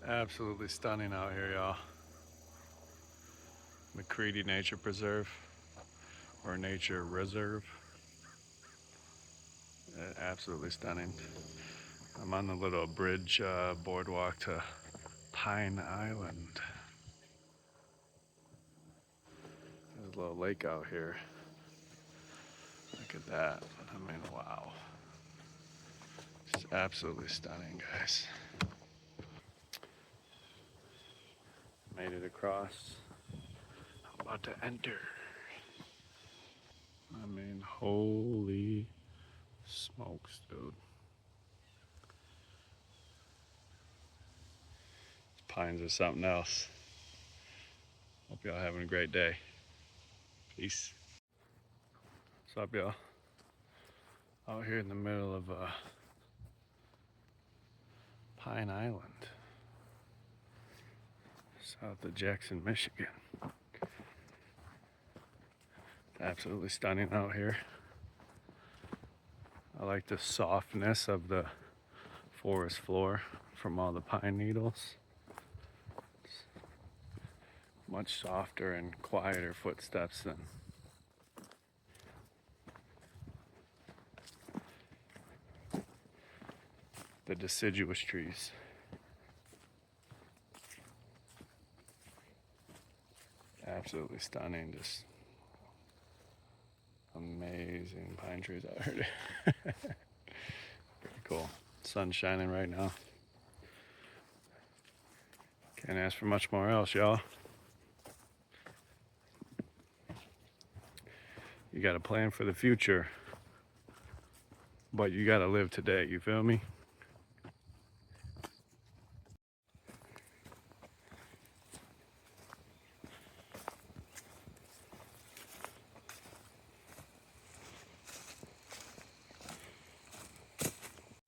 Absolutely stunning out here, y'all. MacCready Nature Preserve or Nature Reserve. Absolutely stunning. I'm on the little bridge boardwalk to Pine Island. There's a little lake out here. Look at that. I mean, wow. It's absolutely stunning, guys. Made it across. I'm about to enter. I mean, holy smokes, dude. Pines are something else. Hope y'all having a great day. Peace. What's up, y'all? Out here in the middle of Pine Island, south of Jackson, Michigan. It's absolutely stunning out here. I like the softness of the forest floor from all the pine needles. It's much softer and quieter footsteps than the deciduous trees. Absolutely stunning, just amazing pine trees out here. Pretty cool. Sun's shining right now. Can't ask for much more else, y'all. You got to plan for the future, but you got to live today, you feel me?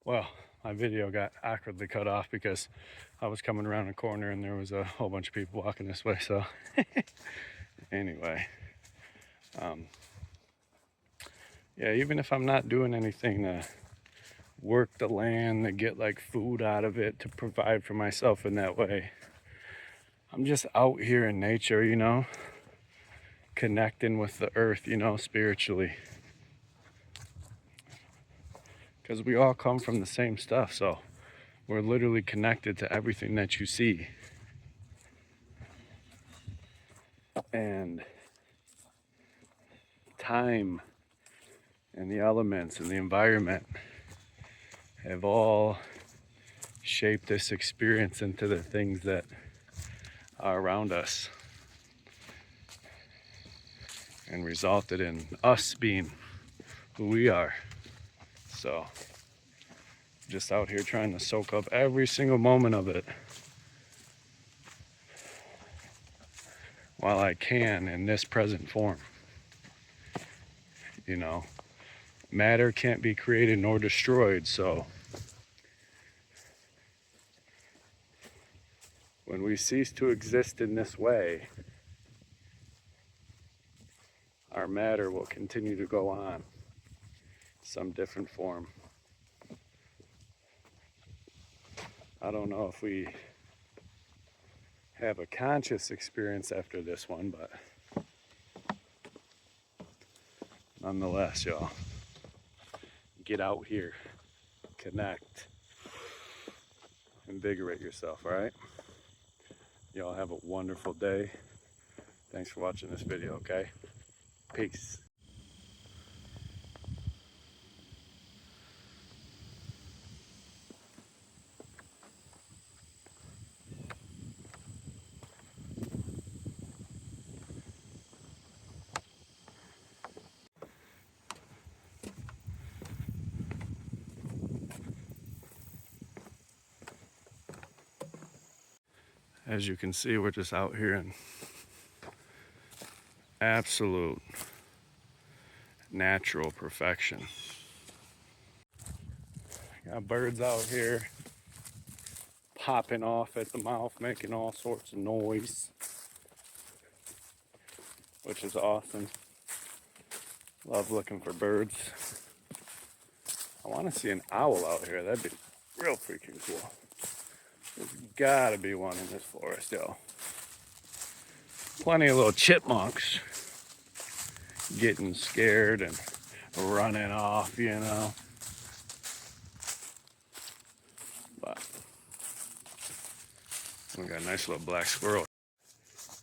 Well, my video got awkwardly cut off because I was coming around a corner and there was a whole bunch of people walking this way. So anyway, yeah, even if I'm not doing anything to work the land, to get like food out of it, to provide for myself in that way, I'm just out here in nature, you know, connecting with the earth, you know, spiritually. Because we all come from the same stuff, so we're literally connected to everything that you see. And time and the elements and the environment have all shaped this experience into the things that are around us and resulted in us being who we are. So just out here trying to soak up every single moment of it while I can in this present form. You know, matter can't be created nor destroyed, so when we cease to exist in this way, our matter will continue to go on, some different form. I don't know if we have a conscious experience after this one, but nonetheless, y'all, get out here, connect, invigorate yourself, all right? Y'all have a wonderful day. Thanks for watching this video, okay? Peace. As you can see, we're just out here in absolute natural perfection. Got birds out here popping off at the mouth, making all sorts of noise, which is awesome. Love looking for birds. I want to see an owl out here. That'd be real freaking cool. There's gotta be one in this forest, yo. Plenty of little chipmunks getting scared and running off, you know. But we got a nice little black squirrel.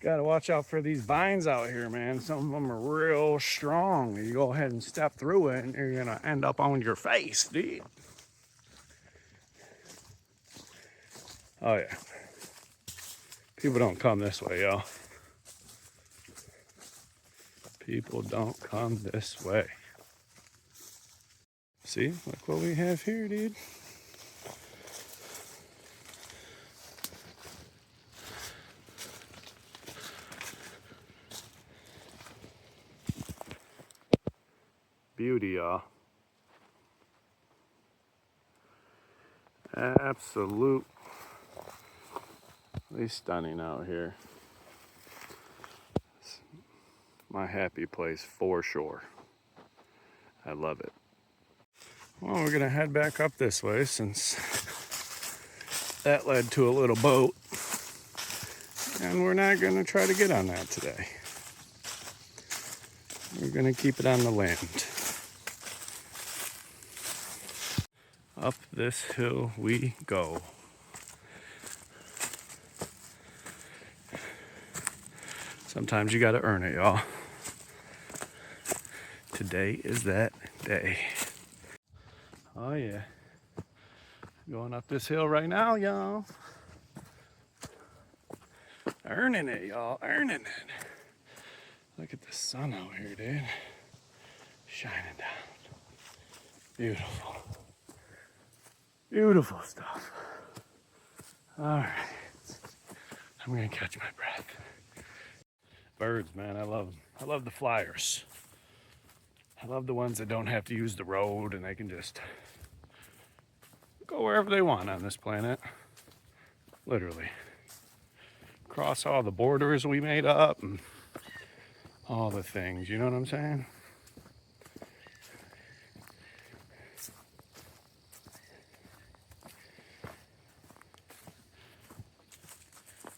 Gotta watch out for these vines out here, man. Some of them are real strong. You go ahead and step through it and you're gonna end up on your face, dude. Oh yeah. People don't come this way, y'all. People don't come this way. See, look what we have here, dude. Beauty, y'all. Absolutely stunning out here. It's my happy place for sure. I love it. Well, we're gonna head back up this way since that led to a little boat. And we're not gonna try to get on that today. We're gonna keep it on the land. Up this hill we go. Sometimes you gotta earn it, y'all. Today is that day. Oh yeah. Going up this hill right now, y'all. Earning it, y'all. Earning it. Look at the sun out here, dude. Shining down. Beautiful. Beautiful stuff. All right. I'm gonna catch my breath. Birds, man, I love them. I love the flyers. I love the ones that don't have to use the road and they can just go wherever they want on this planet. Literally. Cross all the borders we made up and all the things, you know what I'm saying?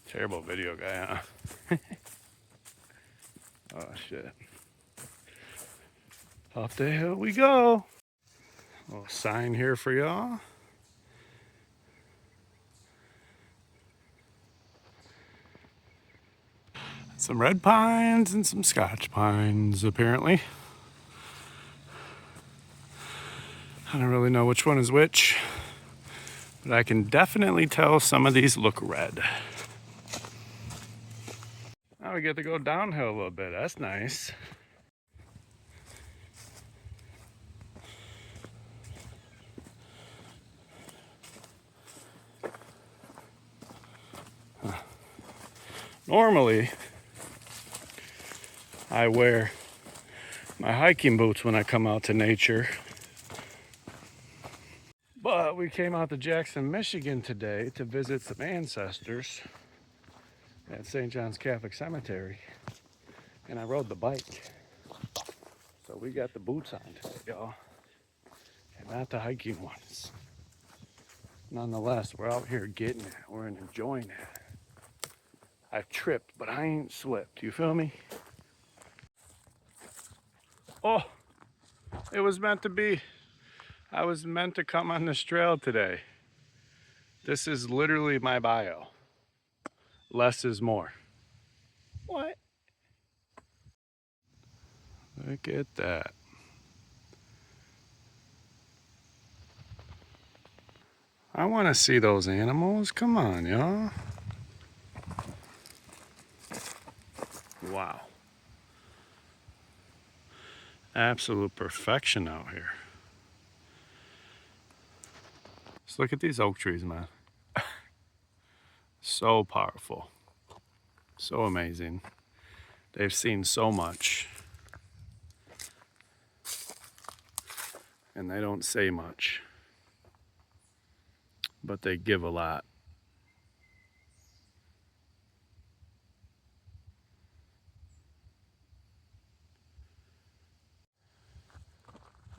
Terrible video guy, huh? Oh shit. Up the hill we go. Little sign here for y'all. Some red pines and some scotch pines, apparently. I don't really know which one is which, but I can definitely tell some of these look red. Now we get to go downhill a little bit. That's nice. Normally, I wear my hiking boots when I come out to nature. But we came out to Jackson, Michigan today to visit some ancestors at St. John's Catholic Cemetery. And I rode the bike. So we got the boots on today, y'all. And not the hiking ones. Nonetheless, we're out here getting it. We're enjoying it. I've tripped, but I ain't slipped. You feel me? Oh, it was meant to be. I was meant to come on this trail today. This is literally my bio. Less is more. What? Look at that. I want to see those animals. Come on, y'all. Wow. Absolute perfection out here. Just look at these oak trees, man. So powerful. So amazing. They've seen so much. And they don't say much. But they give a lot.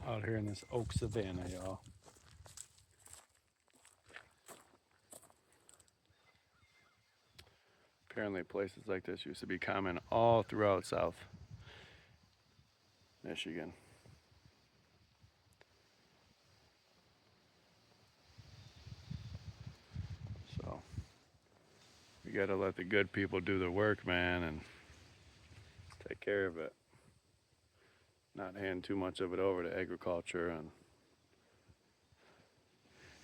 Out here in this oak savanna, y'all. Apparently places like this used to be common all throughout South Michigan. So you gotta let the good people do the work, man, and take care of it. Not hand too much of it over to agriculture and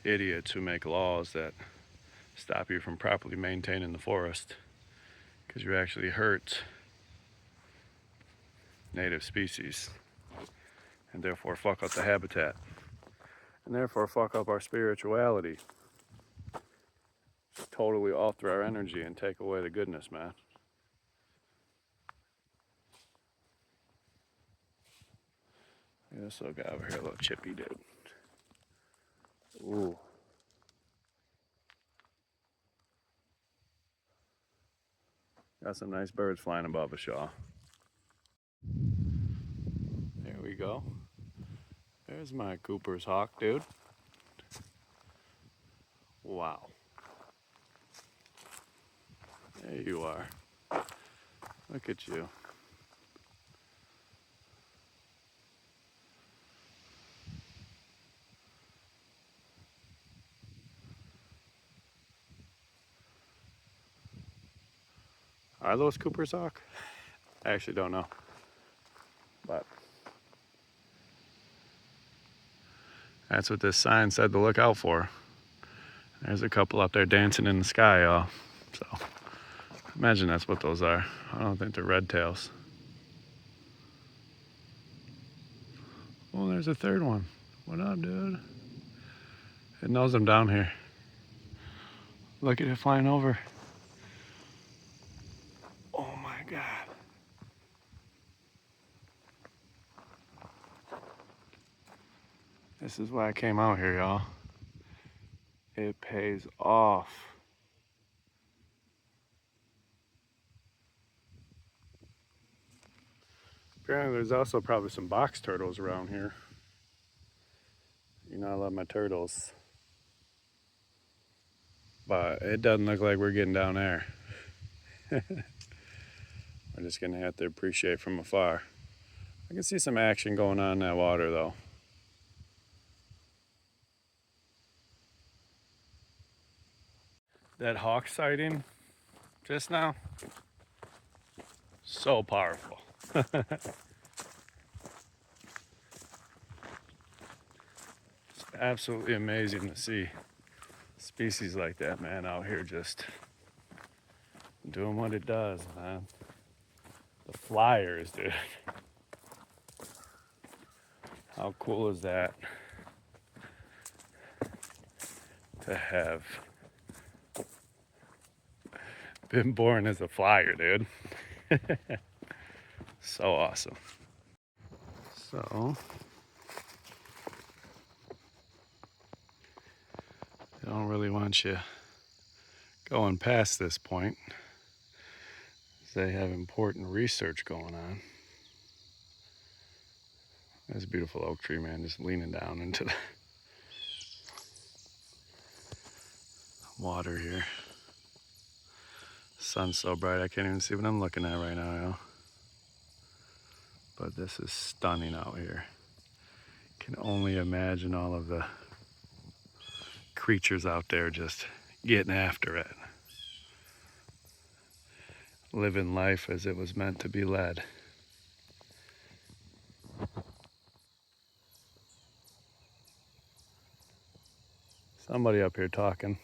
idiots who make laws that stop you from properly maintaining the forest, because you actually hurt native species and therefore fuck up the habitat and therefore fuck up our spirituality. Just totally alter our energy and take away the goodness, man. This little guy over here, a little chippy dude. Ooh. Got some nice birds flying above us, y'all. There we go. There's my Cooper's hawk, dude. Wow. There you are. Look at you. Are those Cooper's hawk? I actually don't know. But that's what this sign said to look out for. There's a couple up there dancing in the sky, y'all. So imagine that's what those are. I don't think they're red tails. Oh, there's a third one. What up, dude? It knows I'm down here. Look at it flying over. Oh my God. This is why I came out here, y'all. It pays off. Apparently there's also probably some box turtles around here. You know I love my turtles. But it doesn't look like we're getting down there. We're just gonna have to appreciate from afar. I can see some action going on in that water though. That hawk sighting just now, so powerful. It's absolutely amazing to see species like that, man, out here just doing what it does, man. The flyers, dude. How cool is that? To have been born as a flyer, dude. So awesome. So, I don't really want you going past this point. They have important research going on. There's a beautiful oak tree, man, just leaning down into the water here. Sun's so bright I can't even see what I'm looking at right now, yo. But this is stunning out here. Can only imagine all of the creatures out there just getting after it. Living life as it was meant to be led. Somebody up here talking.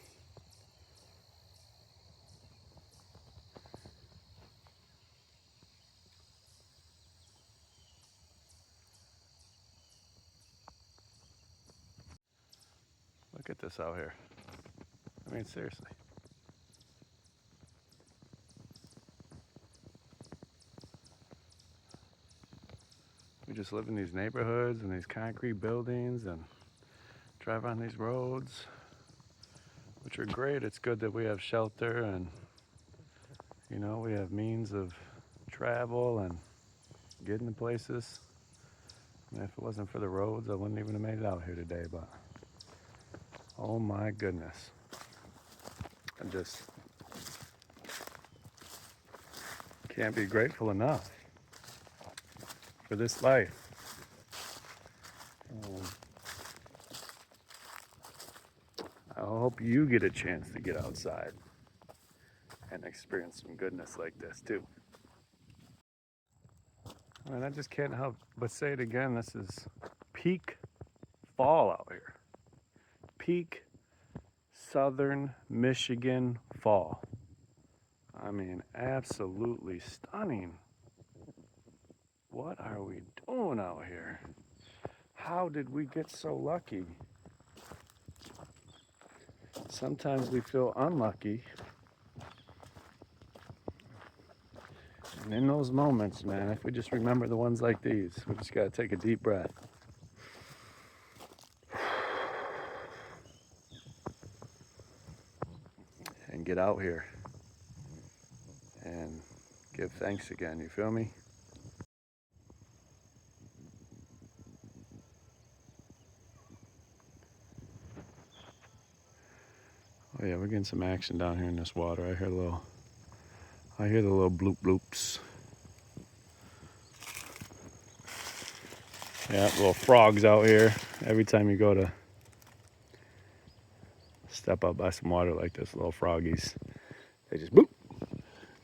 Look at this out here. I mean, seriously. We just live in these neighborhoods and these concrete buildings and drive on these roads, which are great. It's good that we have shelter and, you know, we have means of travel and getting to places. And if it wasn't for the roads, I wouldn't even have made it out here today, but oh my goodness. Can't be grateful enough for this life. I hope you get a chance to get outside and experience some goodness like this too. And I just can't help but say it again. This is peak fall out here. Peak southern Michigan fall. I mean, absolutely stunning. What are we doing out here? How did we get so lucky? Sometimes we feel unlucky. And in those moments, man, if we just remember the ones like these, we just gotta take a deep breath. And get out here and give thanks again, you feel me? Oh yeah, we're getting some action down here in this water. I hear the little bloop bloops. Yeah, little frogs out here. Every time you go to step up by some water like this, little froggies, they just boop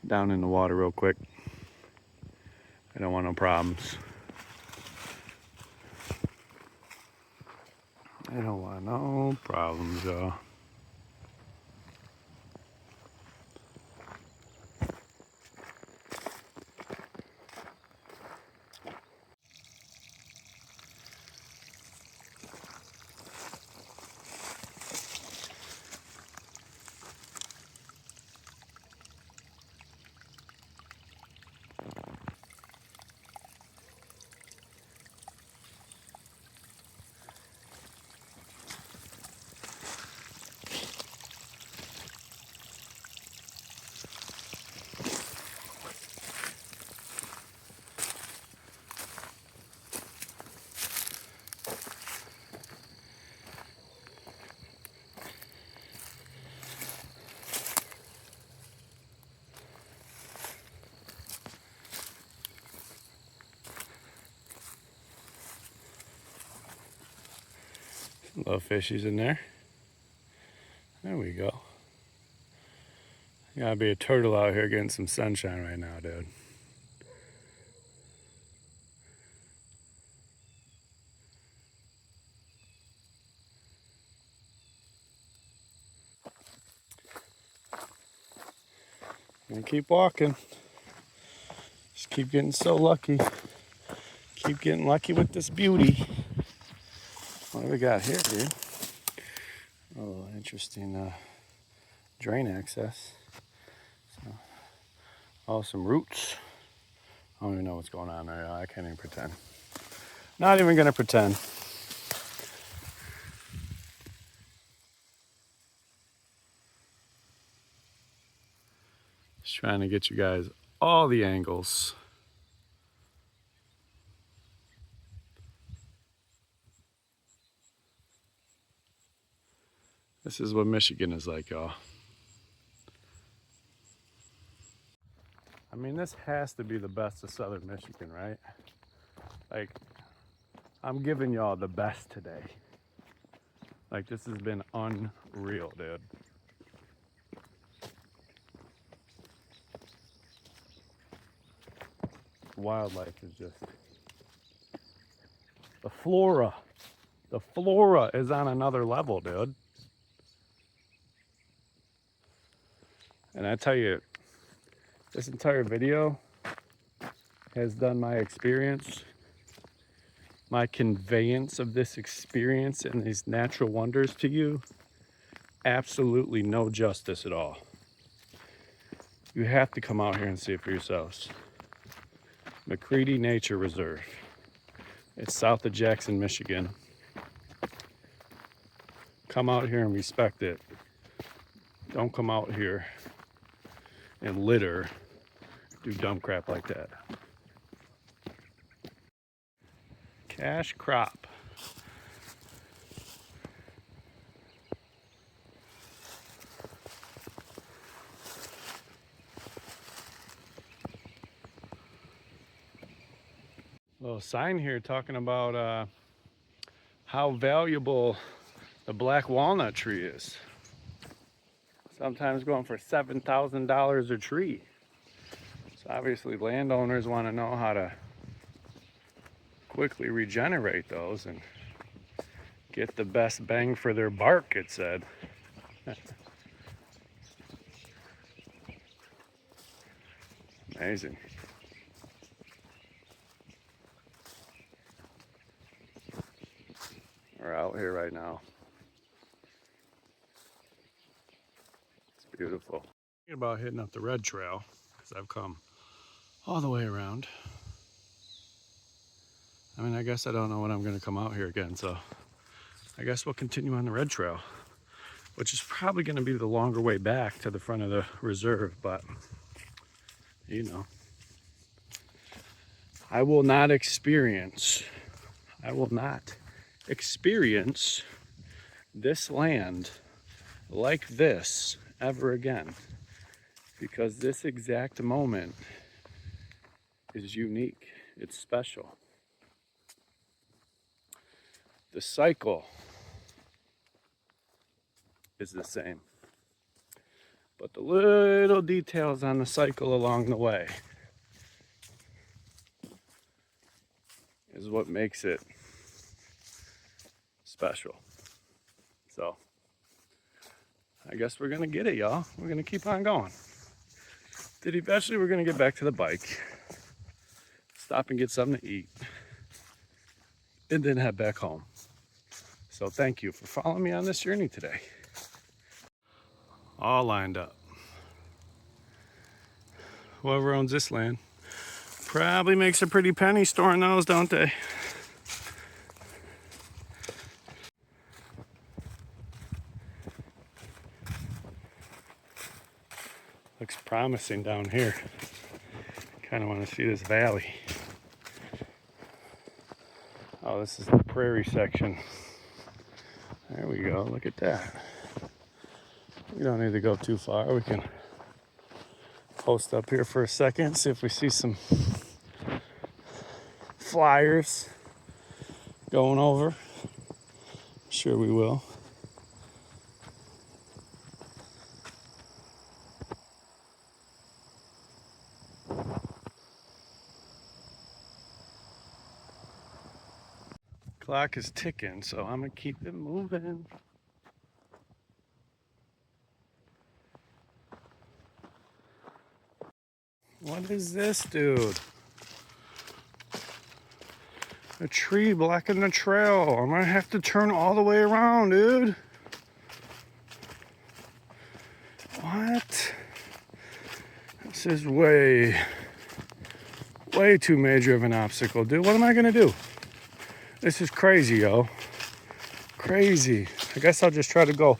down in the water real quick. I don't want no problems. I don't want no problems, y'all. Little fishies in there. There we go. Gotta be a turtle out here getting some sunshine right now, dude. And keep walking. Just keep getting so lucky. Keep getting lucky with this beauty. What do we got here, dude? Oh, interesting drain access. So, oh, some roots. I don't even know what's going on there. I can't even pretend. Not even gonna pretend. Just trying to get you guys all the angles. This is what Michigan is like, y'all. I mean, this has to be the best of southern Michigan, right? Like, I'm giving y'all the best today. Like, this has been unreal, dude. Wildlife is just... The flora is on another level, dude. And I tell you, this entire video has done my experience, my conveyance of this experience and these natural wonders to you, absolutely no justice at all. You have to come out here and see it for yourselves. MacCready Nature Reserve. It's south of Jackson, Michigan. Come out here and respect it. Don't come out here and litter, do dumb crap like that. Cash crop. little sign here talking about how valuable the black walnut tree is. Sometimes going for $7,000 a tree. So obviously landowners want to know how to quickly regenerate those and get the best bang for their bark, it said. Amazing. We're out here right now. It's beautiful. Thinking about hitting up the red trail because I've come all the way around. I mean, I guess I don't know when I'm going to come out here again, so I guess we'll continue on the red trail, which is probably going to be the longer way back to the front of the reserve, but you know, I will not experience this land like this ever again, because this exact moment is unique. It's special. The cycle is the same, but the little details on the cycle along the way is what makes it special. So I guess we're gonna get it, y'all. We're gonna keep on going. Then eventually we're gonna get back to the bike, stop and get something to eat, and then head back home. So thank you for following me on this journey today. All lined up. Whoever owns this land probably makes a pretty penny storing those, don't they? Looks promising down here. Kind of want to see this valley. Oh, this is the prairie section. There we go, look at that. We don't need to go too far. We can post up here for a second, see if we see some flyers going over. I'm sure we will. Clock is ticking, so I'm gonna keep it moving. What is this, dude? A tree blocking the trail. I'm gonna have to turn all the way around, dude. What? This is way too major of an obstacle, dude. What am I gonna do? This is crazy, yo. Crazy. I guess I'll just try to go.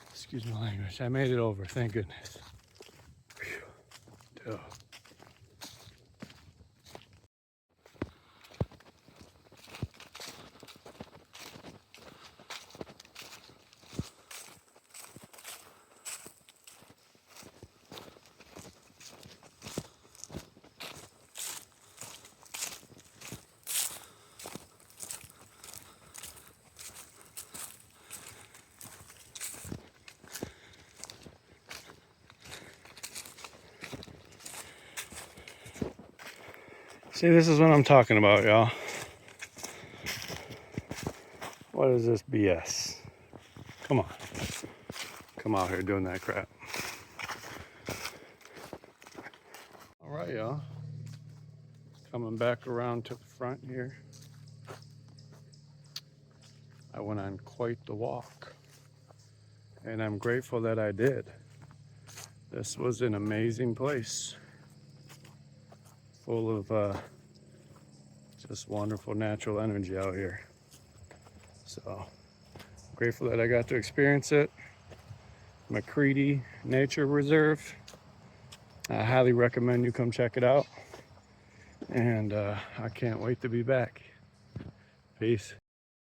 Excuse my language. I made it over, thank goodness. Dude. See, this is what I'm talking about, y'all. What is this BS? Come on. Come out here doing that crap. All right, y'all. Coming back around to the front here. I went on quite the walk, and I'm grateful that I did. This was an amazing place, full of just wonderful natural energy out here. So I'm grateful that I got to experience it. MacCready Nature Reserve. I highly recommend you come check it out. And I can't wait to be back. Peace.